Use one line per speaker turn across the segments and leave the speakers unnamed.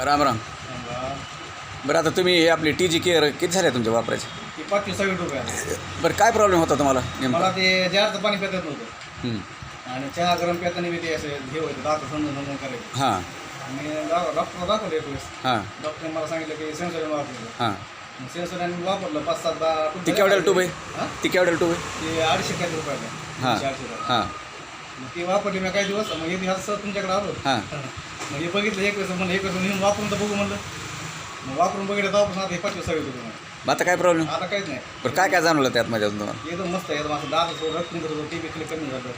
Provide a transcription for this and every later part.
राम राम. बरं आता तुम्ही हे आपली टी जी केअर किती झाले तुमच्या वापरायचे?
ते 25-26 रुपये.
बरं काय प्रॉब्लेम होता तुम्हाला नेमका?
मला ते जारचं पाणी पिता येत नव्हतं आणि चहा गरम पिताना मी ते असे हे होतं दात समजून करायचं.
हां
आणि डॉक्टर दाखवलं एक वेळेस.
हां
डॉक्टरने मला सांगितलं की सेन्सोरियन वापरलं.
हां.
सेन्सोरियन वापरलं 5-7
ती केवढ्याला टूब आहे?
हां
ती केवढ्याला टूब आहे?
ते 250 रुपयाला.
हां
400.
हां
मग ती वापरली मी काही दिवस. मग हे असं तुमच्याकडे आलो.
हां.
मग हे बघितलं एक वेळेस म्हणलं एक वेळेस नेऊन वापरून तर बघू म्हणलं. मग वापरून बघितलं तेव्हापासून आता हे 25-26 रुपये.
आता काय प्रॉब्लेम?
आता काहीच नाही.
बरं काय काय जाणवलं त्यात माझ्या तुम्हाला?
एकदम मस्त आहे. एकदम असं दात रक्त निघत होतं. टीबी कमी झालं.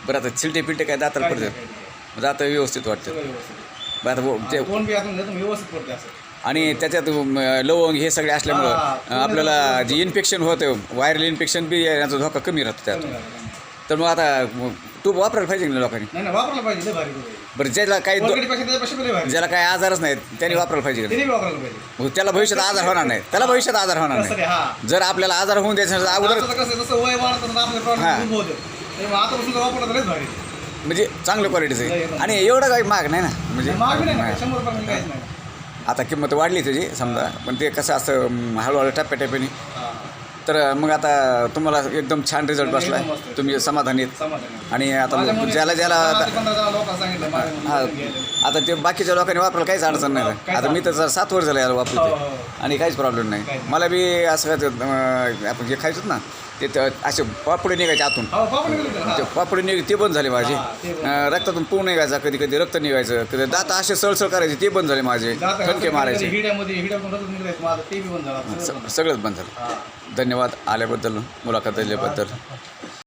बरं आता चिलटे पिलटे काय दाताला
काही
पडतात?
नाही, काही नाही.
म्हणजे आता व्यवस्थित वाटतं.
सगळं व्यवस्थित.
बरं आता ते
कोण बी आपण एकदम व्यवस्थित पडते असं.
आणि त्याच्यात लवंग हे सगळे असल्यामुळं आपल्याला जे इन्फेक्शन होतं व्हायरल इन्फेक्शन बी याचा धोका कमी राहतो त्यात.
कमी झालं, कमी.
तर मग आता तूप वापरायला पाहिजे ना लोकांनी?
नाही नाही वापरायला पाहिजे. लय भारी आहे.
बरं ज्याला काही
क्वालिटीपेक्षा त्याच्यापेक्षा लय भारी.
ज्याला काही आजारच नाहीत त्यांनी वापरायला पाहिजे का?
तिने बी वापरायला पाहिजे.
मग त्याला भविष्यात आजार होणार नाही. त्याला भविष्यात आजार होणार
कसं
नाही.
रे, हा.
जर आपल्याला आजार होऊन द्यायचं असेल तर अगोदर
आता कसं जसं वय वाढतं ना आपले
हा.
प्रॉब्लेम उद्भवतो. तेव्हा आतापासून जर वापरलं तर लयच भारी.
म्हणजे चांगल्या क्वालिटीचं आहे. आणि एवढं काही महाग नाही ना म्हणजे
महाग बी नाही ना. 100 रुपये काहीच नाही.
आता किंमत वाढली त्याची समजा, पण ते कसं असतं हळूहळू टप्प्याटप्प्याने.
हा.
तर मग आता तुम्हाला एकदम छान रिझल्ट बसला
एकदम
आहे,
मस्त.
तुम्ही समाधानी आहेत.
समाधानी.
आणि आता
माझ्या
मग
मुली
ज्याला
10-15 लोकांना सांगितलं
हा
माझ्या घ्यायला.
आता ते बाकीच्या लोकांनी वापरायला काहीच अडचण नाही.
काहीच
आता मी तर 7 वर्ष झालं याला
हो,
वापरते
हो.
आणि काहीच प्रॉब्लेम नाही.
काहीच नाही.
मला बी असं आपण जे खायचो ना ते असे पापडी निघायचे आतून.
हो पापड गेलं तर, हा.
ते पापडी ते बंद झाले माझे.
हा, ते बंद.
रक्तातून पू निघायचा, कधी कधी रक्त निघायचं, कधी दात असे सळसळ करायचे ते बंद झाले माझे.
जात आहे,
ठणके मारायचे
हिड्यातून रक्त निघायचं. माझं ते बी बंद झालं. सगळं बंद.
सगळंच बंद झालं.
हा.
धन्यवाद आल्याबद्दल, मुलाखत दिल्याबद्दल.